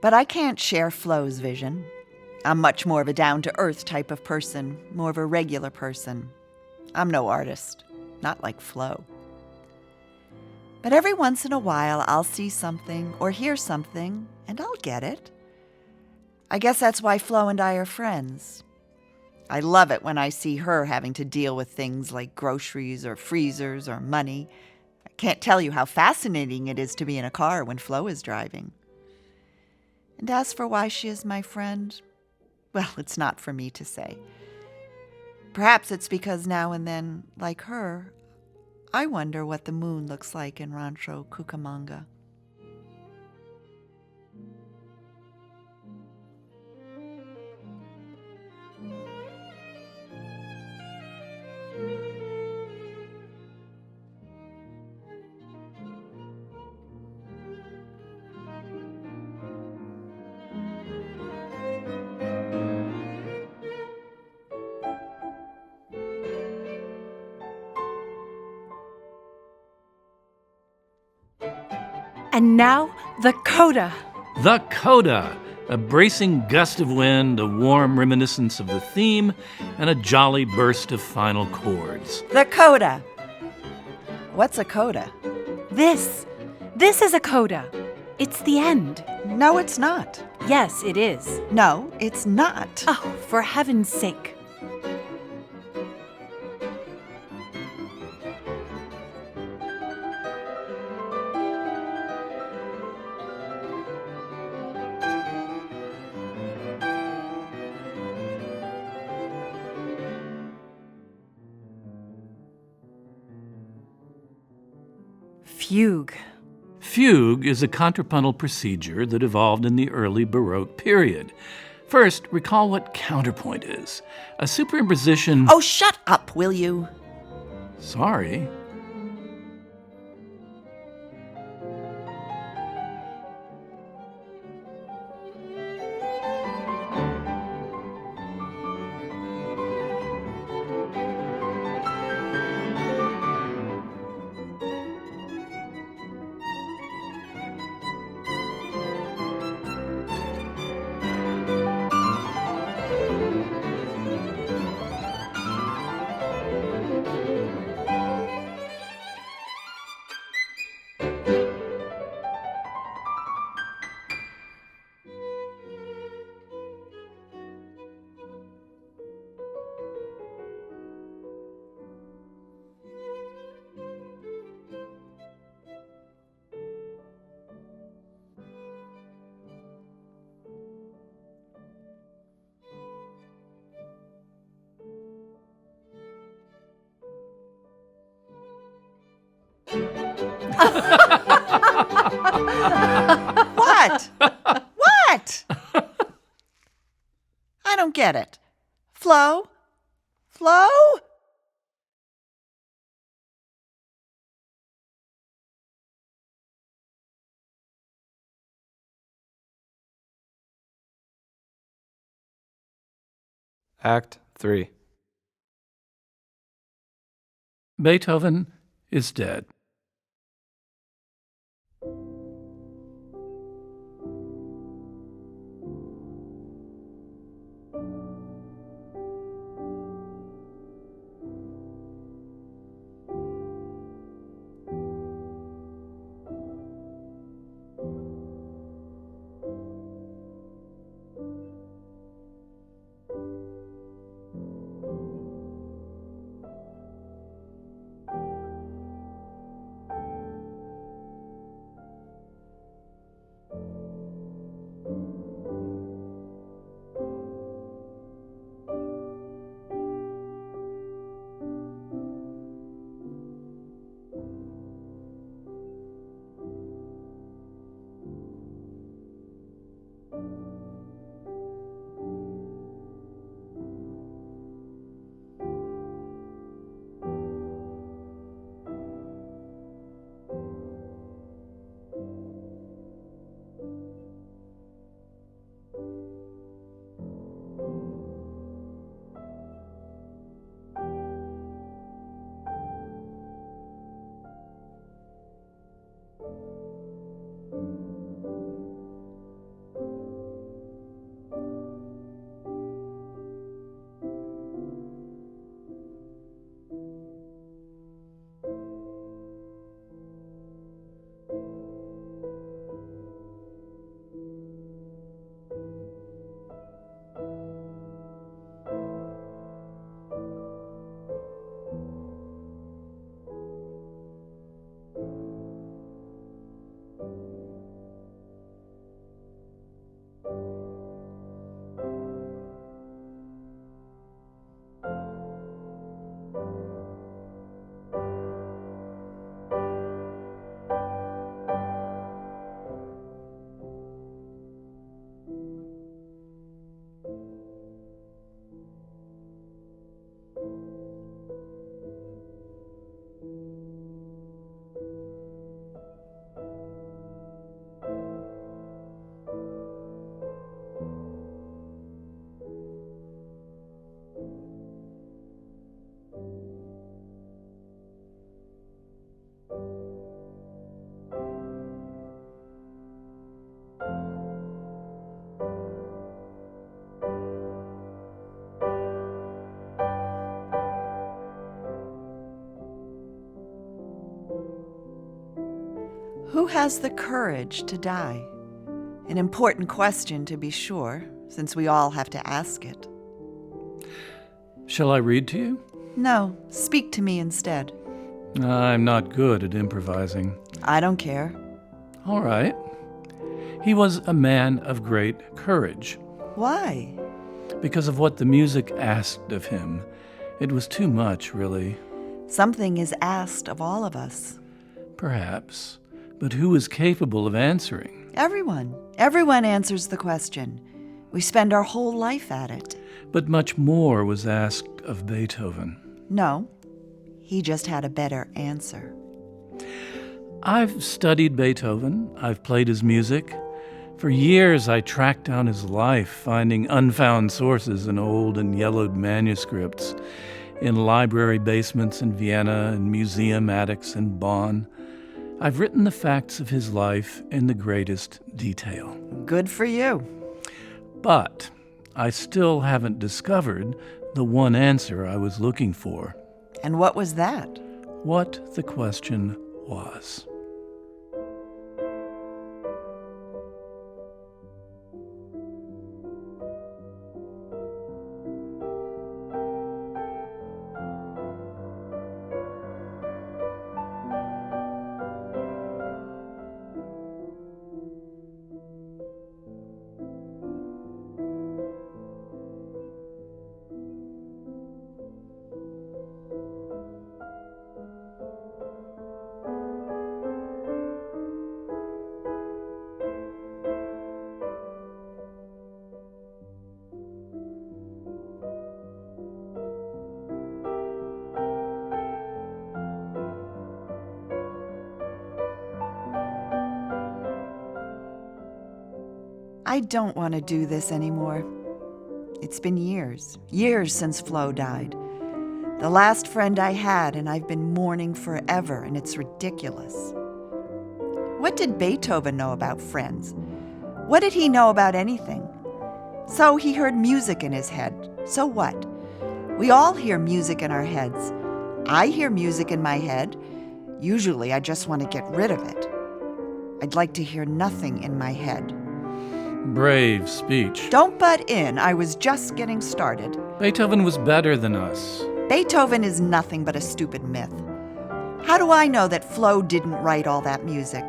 but I can't share Flo's vision. I'm much more of a down-to-earth type of person, more of a regular person. I'm no artist, not like Flo. But every once in a while, I'll see something or hear something, and I'll get it. I guess that's why Flo and I are friends. I love it when I see her having to deal with things like groceries or freezers or money. I can't tell you how fascinating it is to be in a car when Flo is driving. And as for why she is my friend, well, it's not for me to say. Perhaps it's because now and then, like her, I wonder what the moon looks like in Rancho Cucamonga. And now, the coda. The coda, a bracing gust of wind, a warm reminiscence of the theme, and a jolly burst of final chords. The coda. What's a coda? This is a coda. It's the end. No, it's not. Yes, it is. No, it's not. Oh, for heaven's sake. Fugue. Fugue is a contrapuntal procedure that evolved in the early Baroque period. First, recall what counterpoint is. A superimposition... Oh, shut up, will you? Sorry. What? What? I don't get it. Flo? Flo? Act 3. Beethoven is dead. Who has the courage to die? An important question, to be sure, since we all have to ask it. Shall I read to you? No, speak to me instead. I'm not good at improvising. I don't care. All right. He was a man of great courage. Why? Because of what the music asked of him. It was too much, really. Something is asked of all of us. Perhaps. But who is capable of answering? Everyone. Everyone answers the question. We spend our whole life at it. But much more was asked of Beethoven. No, he just had a better answer. I've studied Beethoven. I've played his music. For years, I tracked down his life, finding unfound sources in old and yellowed manuscripts, in library basements in Vienna and museum attics in Bonn. I've written the facts of his life in the greatest detail. Good for you. But I still haven't discovered the one answer I was looking for. And what was that? What the question was. I don't want to do this anymore. It's been years since Flo died. The last friend I had, and I've been mourning forever, and it's ridiculous. What did Beethoven know about friends? What did he know about anything? So he heard music in his head. So what? We all hear music in our heads. I hear music in my head. Usually I just want to get rid of it. I'd like to hear nothing in my head. Brave speech. Don't butt in. I was just getting started. Beethoven was better than us. Beethoven is nothing but a stupid myth. How do I know that Flo didn't write all that music?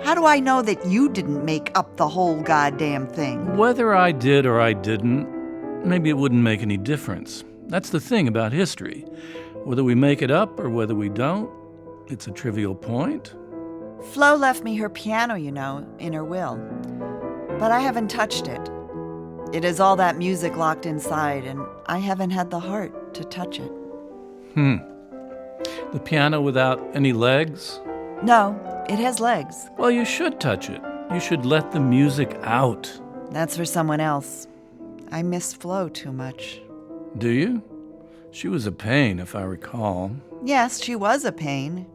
How do I know that you didn't make up the whole goddamn thing? Whether I did or I didn't, maybe it wouldn't make any difference. That's the thing about history. Whether we make it up or whether we don't, it's a trivial point. Flo left me her piano, you know, in her will. But I haven't touched it. It has all that music locked inside, and I haven't had the heart to touch it. The piano without any legs? No, it has legs. Well, you should touch it. You should let the music out. That's for someone else. I miss Flo too much. Do you? She was a pain, if I recall. Yes, she was a pain.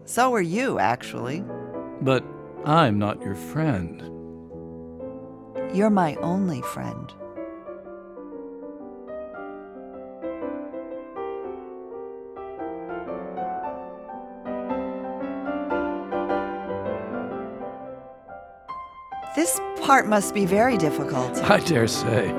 So were you, actually. But I'm not your friend. You're my only friend. This part must be very difficult. I dare say.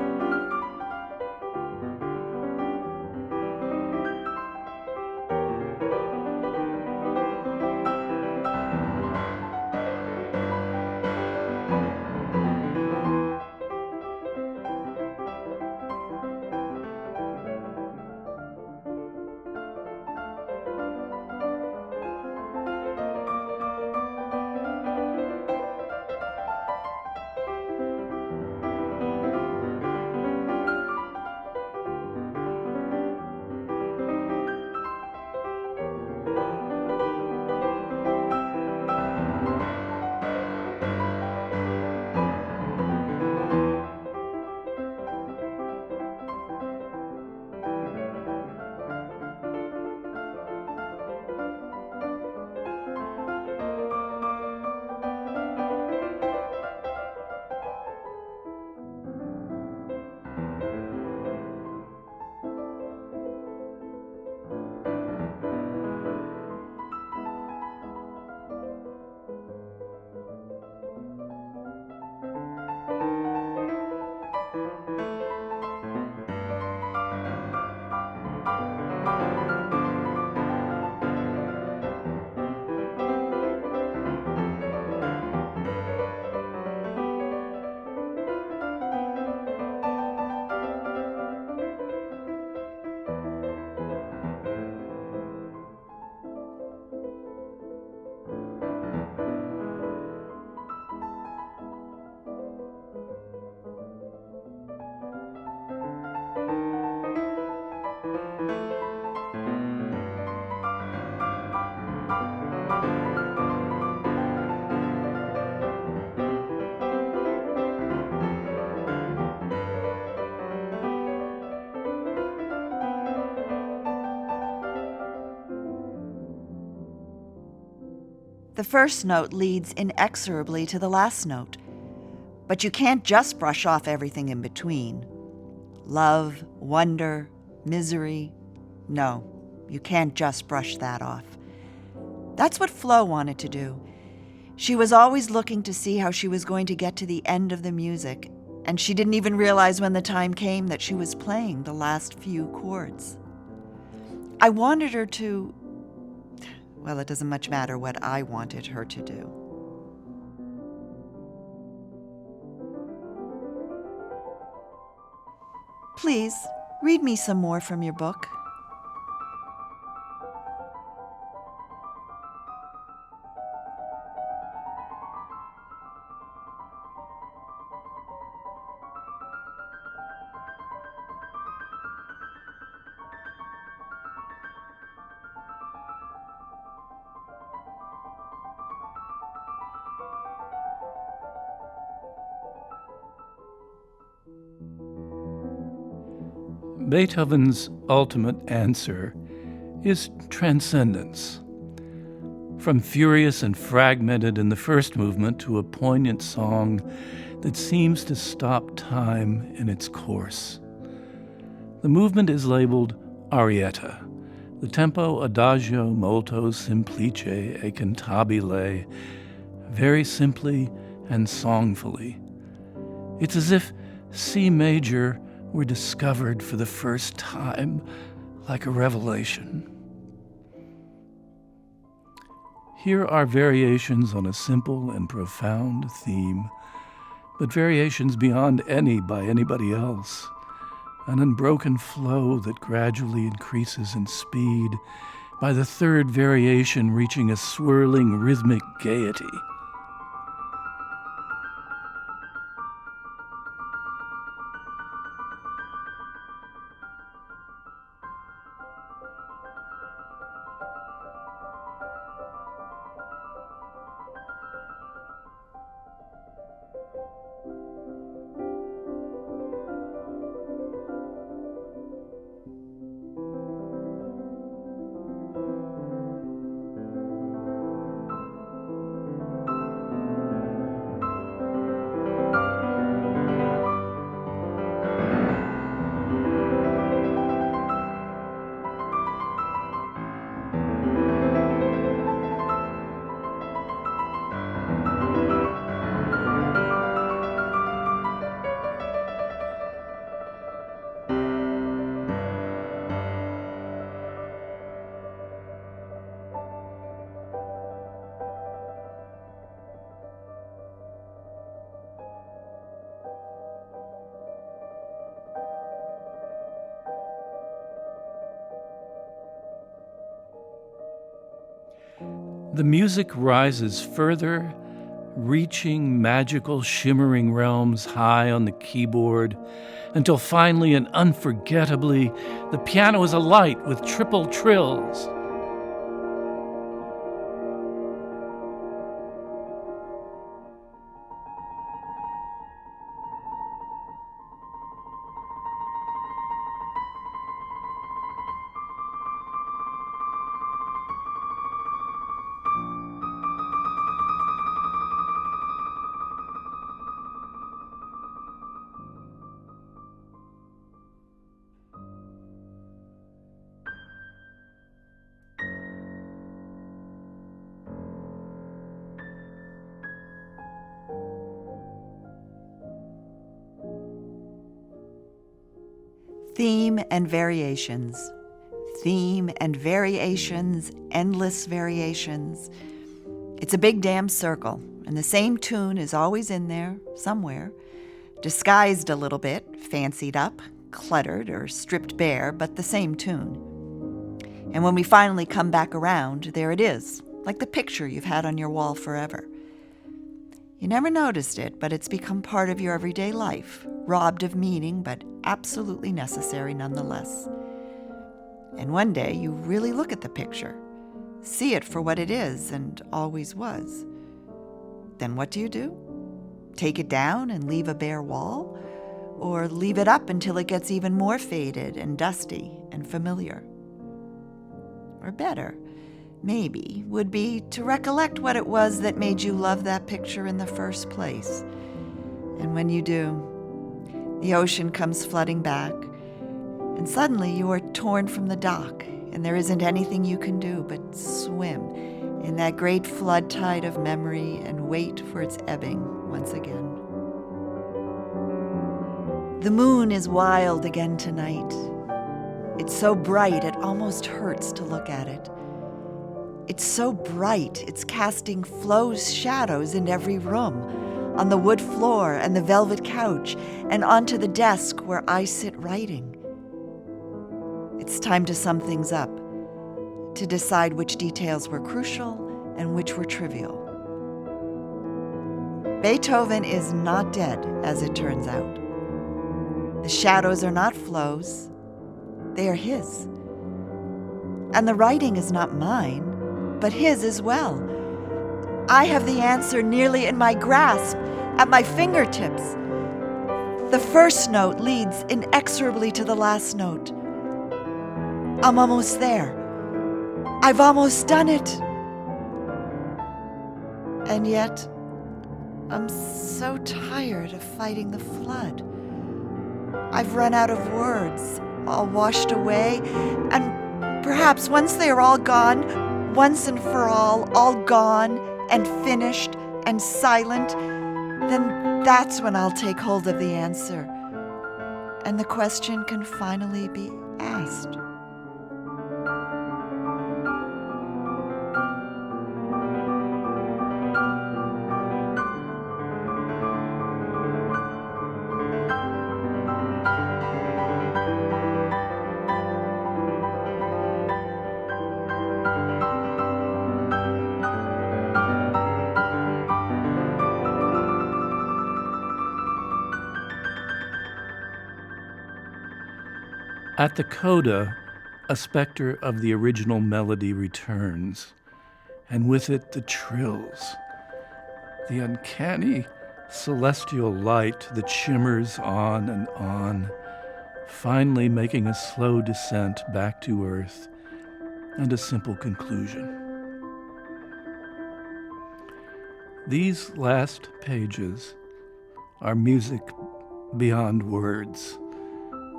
The first note leads inexorably to the last note, but you can't just brush off everything in between. Love, wonder, misery. No, you can't just brush that off. That's what Flo wanted to do. She was always looking to see how she was going to get to the end of the music, and she didn't even realize when the time came that she was playing the last few chords. I wanted her to... Well, it doesn't much matter what I wanted her to do. Please, read me some more from your book. Beethoven's ultimate answer is transcendence. From furious and fragmented in the first movement to a poignant song that seems to stop time in its course. The movement is labeled arietta, the tempo adagio molto semplice e cantabile, very simply and songfully. It's as if C major were discovered for the first time, like a revelation. Here are variations on a simple and profound theme, but variations beyond any by anybody else, an unbroken flow that gradually increases in speed, by the third variation reaching a swirling rhythmic gaiety. The music rises further, reaching magical, shimmering realms high on the keyboard, until finally and unforgettably, the piano is alight with triple trills. Theme and variations. Theme and variations, endless variations. It's a big damn circle, and the same tune is always in there, somewhere, disguised a little bit, fancied up, cluttered, or stripped bare, but the same tune. And when we finally come back around, there it is, like the picture you've had on your wall forever. You never noticed it, but it's become part of your everyday life, robbed of meaning, but absolutely necessary nonetheless. And one day you really look at the picture, see it for what it is and always was. Then what do? Take it down and leave a bare wall? Or leave it up until it gets even more faded and dusty and familiar? Or better, maybe, would be to recollect what it was that made you love that picture in the first place. And when you do, the ocean comes flooding back, and suddenly you are torn from the dock, and there isn't anything you can do but swim in that great flood tide of memory and wait for its ebbing once again. The moon is wild again tonight. It's so bright it almost hurts to look at it. It's so bright it's casting Flo's shadows in every room, on the wood floor and the velvet couch, and onto the desk where I sit writing. It's time to sum things up, to decide which details were crucial and which were trivial. Beethoven is not dead, as it turns out. The shadows are not Flo's, they are his. And the writing is not mine, but his as well. I have the answer nearly in my grasp, at my fingertips. The first note leads inexorably to the last note. I'm almost there. I've almost done it. And yet, I'm so tired of fighting the flood. I've run out of words, all washed away, and perhaps once they are all gone, once and for all gone and finished and silent, then that's when I'll take hold of the answer, and the question can finally be asked. At the coda, a specter of the original melody returns, and with it the trills, the uncanny celestial light that shimmers on and on, finally making a slow descent back to earth and a simple conclusion. These last pages are music beyond words,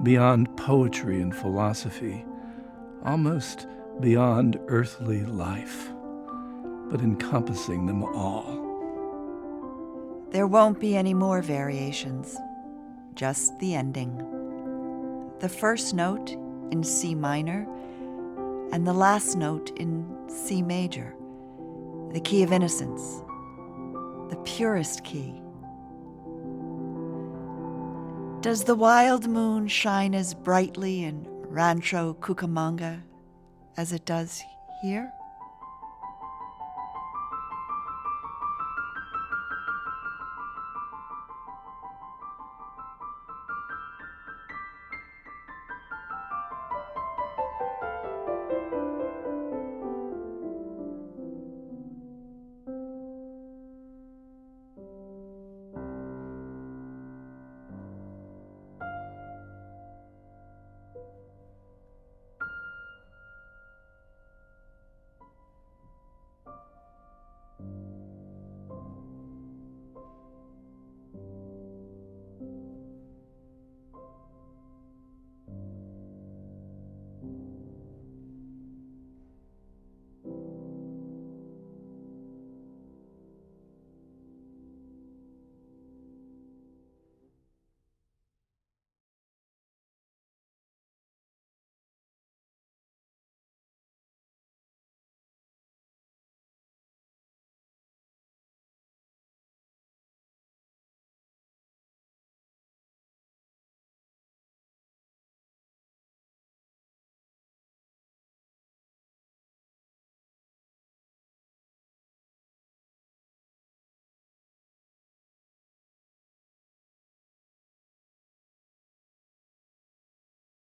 beyond poetry and philosophy, almost beyond earthly life, but encompassing them all. There won't be any more variations, just the ending. The first note in C minor and the last note in C major, the key of innocence, the purest key. Does the wild moon shine as brightly in Rancho Cucamonga as it does here?